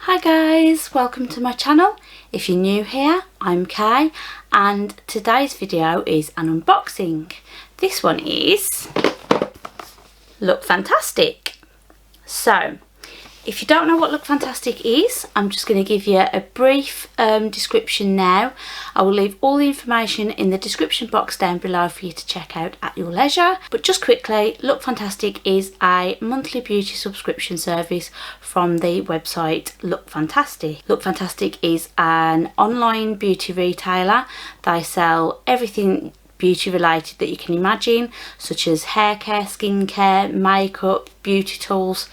Hi guys, welcome to my channel. If you're new here, I'm Kay and today's video is an unboxing. This one is Look Fantastic. So if you don't know what Look Fantastic is, I'm just going to give you a brief description now. I will leave all the information in the description box down below for you to check out at your leisure. But just quickly, Look Fantastic is a monthly beauty subscription service from the website Look Fantastic. Look Fantastic is an online beauty retailer. They sell everything beauty related that you can imagine, such as hair care, skincare, makeup, beauty tools,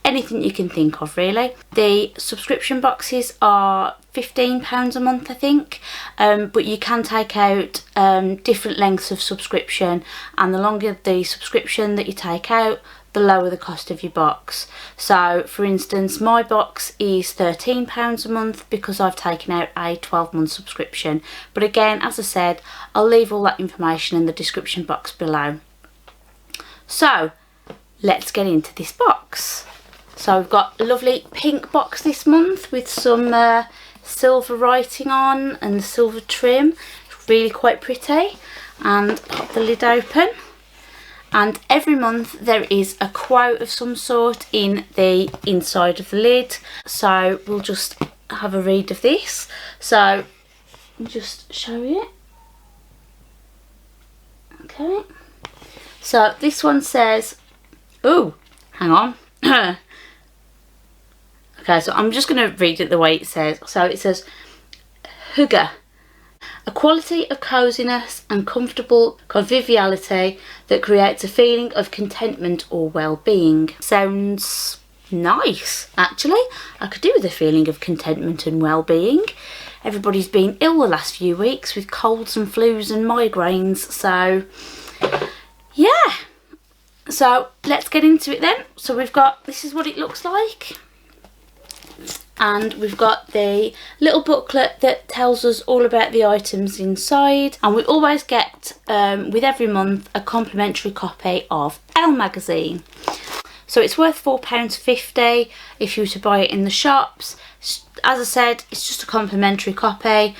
anything you can think of really. The subscription boxes are £15 a month I think, but you can take out different lengths of subscription, and the longer the subscription that you take out, the lower the cost of your box. So for instance, my box is £13 a month because I've taken out a 12-month subscription. But again, as I said, I'll leave all that information in the description box below. So let's get into this box. So we've got a lovely pink box this month with some silver writing on and silver trim. Really quite pretty. And pop the lid open. And every month there is a quote of some sort in the inside of the lid. So we'll just have a read of this. So I'll just show you. Okay. So this one says, oh, hang on. Okay, so I'm just going to read it the way it says. So it says, Hygge, a quality of coziness and comfortable conviviality that creates a feeling of contentment or well-being. Sounds nice, actually. I could do with a feeling of contentment and well-being. Everybody's been ill the last few weeks with colds and flus and migraines, so yeah. So let's get into it then. So we've got, this is what it looks like. And we've got the little booklet that tells us all about the items inside, and we always get with every month a complimentary copy of Elle Magazine. So it's worth £4.50 if you were to buy it in the shops. As I said, it's just a complimentary copy.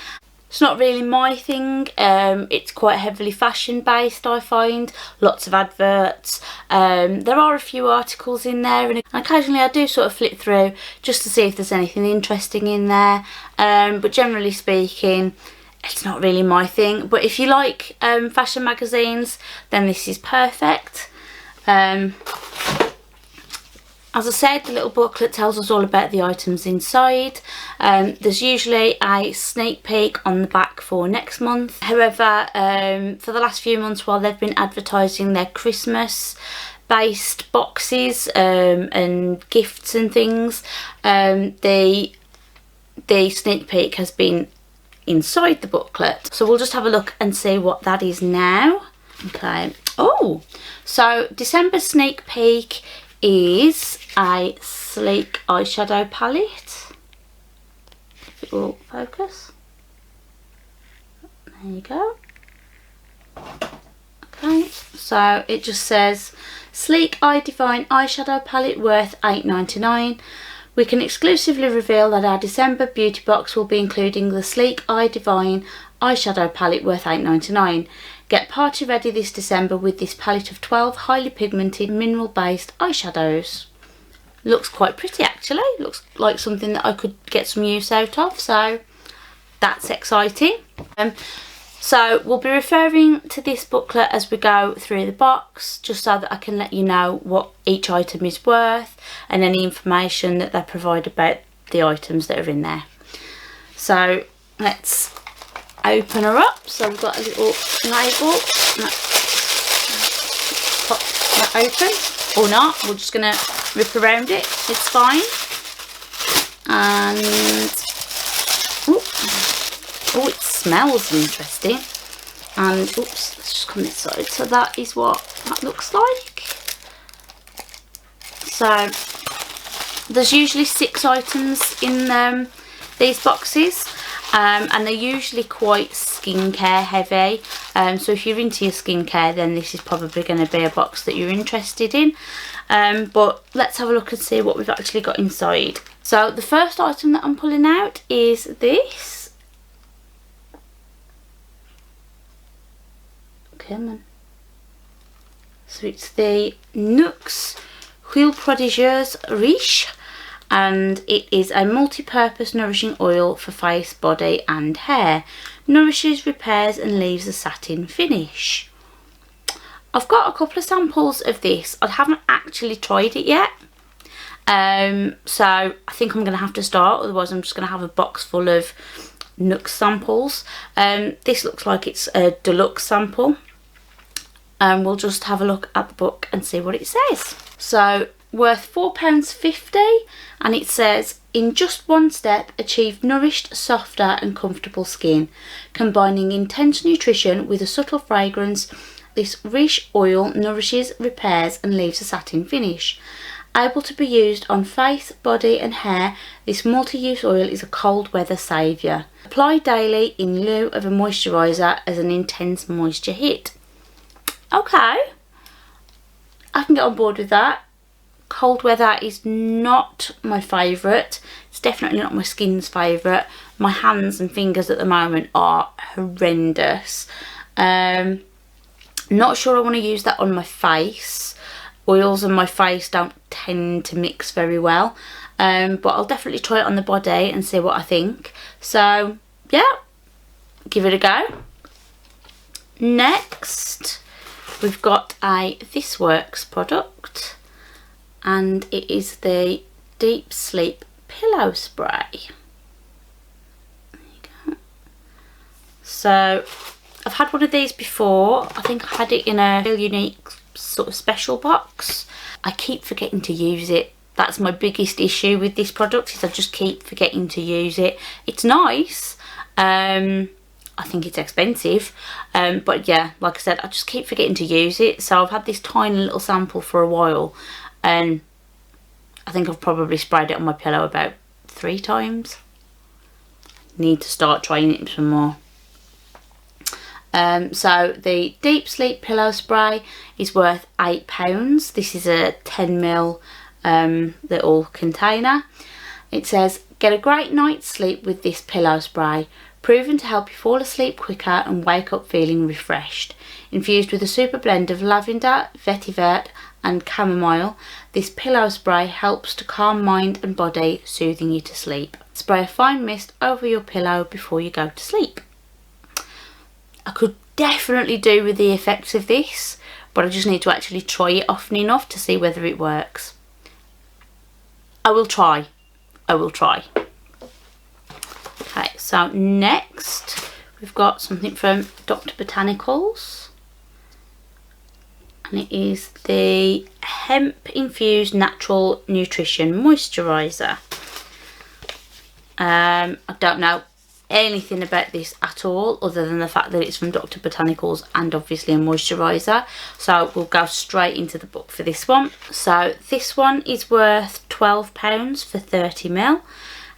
It's not really my thing. It's quite heavily fashion based, I find. Lots of adverts. There are a few articles in there, and occasionally I do sort of flip through just to see if there's anything interesting in there. But generally speaking, it's not really my thing. But if you like fashion magazines, then this is perfect. As I said, the little booklet tells us all about the items inside. There's usually a sneak peek on the back for next month. However, for the last few months while they've been advertising their Christmas based boxes and gifts and things, the sneak peek has been inside the booklet. So we'll just have a look and see what that is now. Okay. Oh, so December sneak peek is a sleek eyeshadow palette. If it will focus. There you go. Okay, so it just says sleek eye divine eyeshadow palette worth £8.99. We can exclusively reveal that our December beauty box will be including the sleek eye divine eyeshadow palette worth £8.99. Get party ready this December with this palette of 12 highly pigmented mineral based eyeshadows. Looks quite pretty actually. Looks like something that I could get some use out of, so that's exciting. So we'll be referring to this booklet as we go through the box, just so that I can let you know what each item is worth and any information that they provide about the items that are in there. So let's open her up. So we've got a little label. Pop that open, or not. We're just gonna rip around it. It's fine. And oh, it smells interesting. And oops, let's just come this side. So that is what that looks like. So there's usually 6 items in these boxes. And they're usually quite skincare heavy, so if you're into your skincare, then this is probably going to be a box that you're interested in. But let's have a look and see what we've actually got inside. So the first item that I'm pulling out is this. Come on. So it's the Nux Huile Prodigieuse Riche, and it is a multi-purpose nourishing oil for face, body and hair. Nourishes, repairs and leaves a satin finish. I've got a couple of samples of this. I haven't actually tried it yet. So I think I'm going to have to start, otherwise I'm just going to have a box full of Nux samples. This looks like it's a deluxe sample. We'll just have a look at the book and see what it says. So, worth £4.50, and it says, in just one step, achieve nourished, softer and comfortable skin. Combining intense nutrition with a subtle fragrance, this Riche oil nourishes, repairs and leaves a satin finish. Able to be used on face, body and hair, this multi-use oil is a cold weather saviour. Apply daily in lieu of a moisturiser as an intense moisture hit. Okay, I can get on board with that. Cold weather is not my favourite. It's definitely not my skin's favourite. My hands and fingers at the moment are horrendous. Not sure I want to use that on my face. Oils on my face don't tend to mix very well. But I'll definitely try it on the body and see what I think. So, yeah, give it a go. Next, we've got a This Works product, and it is the Deep Sleep Pillow Spray. There you go. So I've had one of these before. I think I had it in a really unique sort of special box. I keep forgetting to use it. That's my biggest issue with this product, is I just keep forgetting to use it. It's nice. I think it's expensive, but yeah, like I said, I just keep forgetting to use it. So I've had this tiny little sample for a while, and I think I've probably sprayed it on my pillow about 3 times. Need to start trying it some more. So the Deep Sleep Pillow Spray is worth £8. This is a 10ml little container. It says, get a great night's sleep with this pillow spray. Proven to help you fall asleep quicker and wake up feeling refreshed. Infused with a super blend of lavender, vetiver and chamomile, this pillow spray helps to calm mind and body, soothing you to sleep. Spray a fine mist over your pillow before you go to sleep. I could definitely do with the effects of this, but I just need to actually try it often enough to see whether it works. I will try. I will try. Okay, so next we've got something from Dr. Botanicals, and it is the Hemp Infused Natural Nutrition Moisturiser. I don't know anything about this at all, other than the fact that it's from Dr. Botanicals and obviously a moisturiser. So we'll go straight into the book for this one. So this one is worth £12 for 30ml.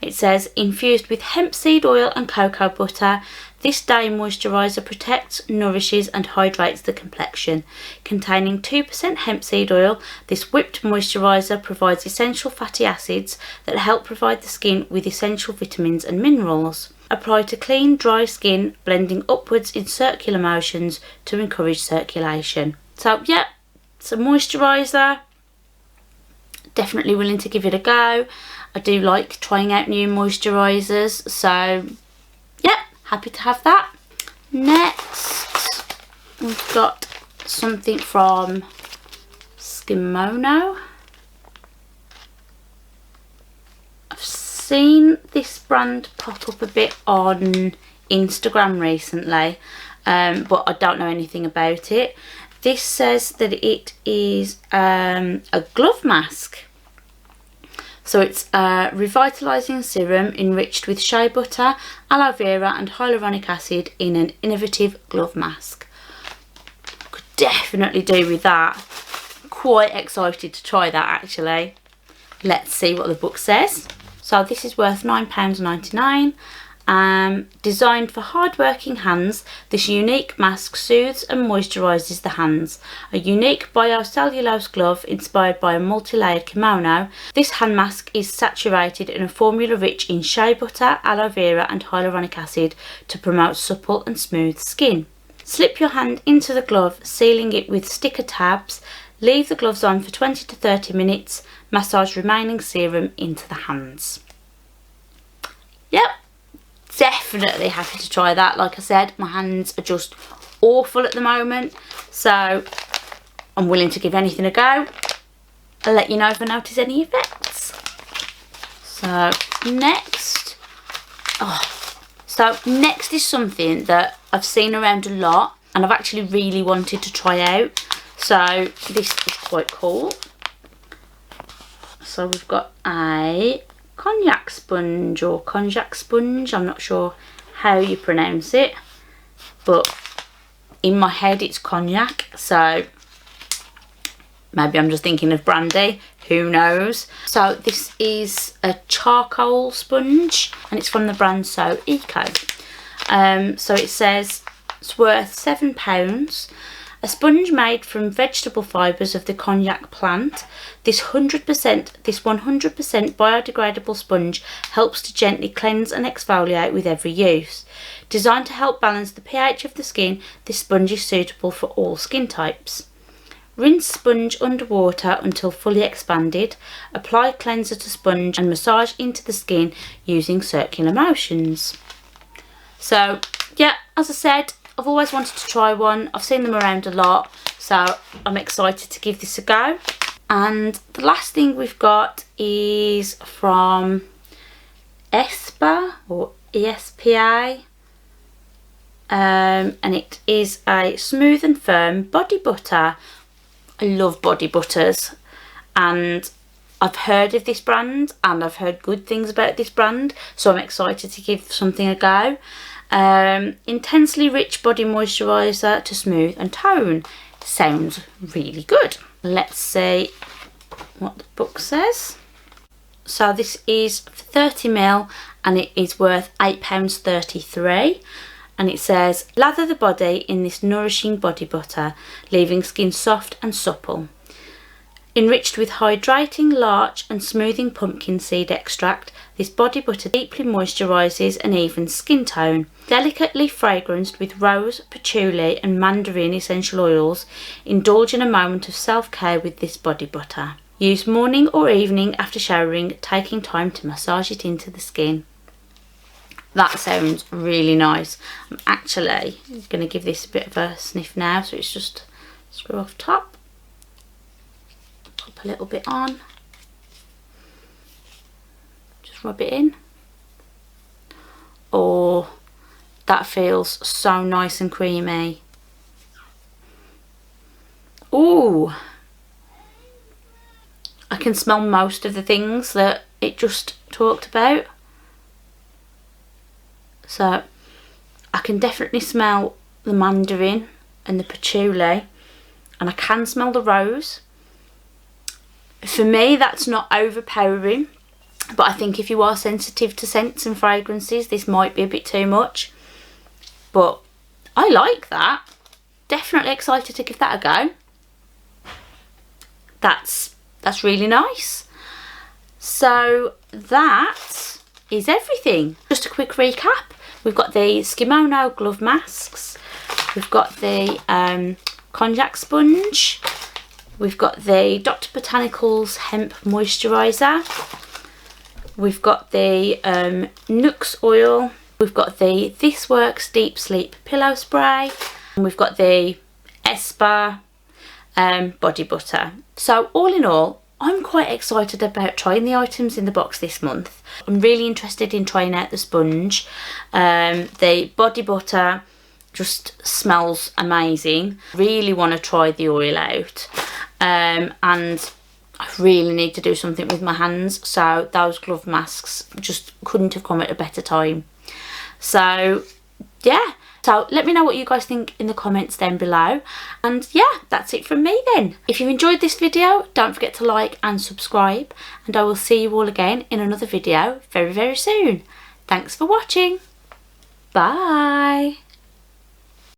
It says, infused with hemp seed oil and cocoa butter, this day moisturiser protects, nourishes and hydrates the complexion. Containing 2% hemp seed oil, this whipped moisturiser provides essential fatty acids that help provide the skin with essential vitamins and minerals. Apply to clean, dry skin, blending upwards in circular motions to encourage circulation. So yeah, it's a moisturiser. Definitely willing to give it a go. I do like trying out new moisturisers, so yeah, happy to have that. Next, we've got something from Skimono. I've seen this brand pop up a bit on Instagram recently, but I don't know anything about it. This says that it is a glove mask. So it's a revitalising serum enriched with shea butter, aloe vera and hyaluronic acid in an innovative glove mask. Could definitely do with that. Quite excited to try that actually. Let's see what the book says. So this is worth £9.99, Designed for hard-working hands, this unique mask soothes and moisturises the hands. A unique biocellulose glove inspired by a multi-layered kimono, this hand mask is saturated in a formula rich in shea butter, aloe vera and hyaluronic acid to promote supple and smooth skin. Slip your hand into the glove, sealing it with sticker tabs. Leave the gloves on for 20 to 30 minutes. Massage remaining serum into the hands. Yep. Definitely happy to try that. Like I said, my hands are just awful at the moment, so I'm willing to give anything a go. I'll let you know if I notice any effects. So next is something that I've seen around a lot and I've actually really wanted to try out, so this is quite cool. So we've got a cognac sponge or konjac sponge, I'm not sure how you pronounce it, but in my head it's cognac, so maybe I'm just thinking of brandy, who knows. So this is a charcoal sponge and it's from the brand So Eco. So it says it's worth £7. A sponge made from vegetable fibres of the cognac plant. This 100% biodegradable sponge helps to gently cleanse and exfoliate with every use. Designed to help balance the pH of the skin, this sponge is suitable for all skin types. Rinse sponge underwater until fully expanded. Apply cleanser to sponge and massage into the skin using circular motions. So yeah, as I said, I've always wanted to try one. I've seen them around a lot, so I'm excited to give this a go. And the last thing we've got is from Espa or ESPA, and it is a smooth and firm body butter. I love body butters, and I've heard of this brand and I've heard good things about this brand, so I'm excited to give something a go. Intensely rich body moisturiser to smooth and tone. Sounds really good. Let's see what the book says. So this is 30ml and it is worth £8.33, and it says lather the body in this nourishing body butter, leaving skin soft and supple. Enriched with hydrating larch and smoothing pumpkin seed extract, this body butter deeply moisturises an even skin tone. Delicately fragranced with rose, patchouli and mandarin essential oils, indulge in a moment of self-care with this body butter. Use morning or evening after showering, taking time to massage it into the skin. That sounds really nice. I'm actually going to give this a bit of a sniff now, so it's just screw off top. Pop a little bit on, just rub it in. Oh, that feels so nice and creamy. Oh, I can smell most of the things that it just talked about. So I can definitely smell the mandarin and the patchouli, and I can smell the rose. For me, that's not overpowering, but I think if you are sensitive to scents and fragrances, this might be a bit too much. But I like that. Definitely excited to give that a go. That's really nice. So that is everything. Just a quick recap. We've got the Skimono glove masks. We've got the konjac sponge. We've got the Dr. Botanicals hemp moisturiser. We've got the Nux oil. We've got the This Works Deep Sleep pillow spray. And we've got the Espa body butter. So all in all, I'm quite excited about trying the items in the box this month. I'm really interested in trying out the sponge. The body butter just smells amazing. Really want to try the oil out. And I really need to do something with my hands, so those glove masks just couldn't have come at a better time. So yeah, so let me know what you guys think in the comments down below, and yeah, that's it from me then. If you enjoyed this video, don't forget to like and subscribe, and I will see you all again in another video very soon. Thanks for watching. Bye.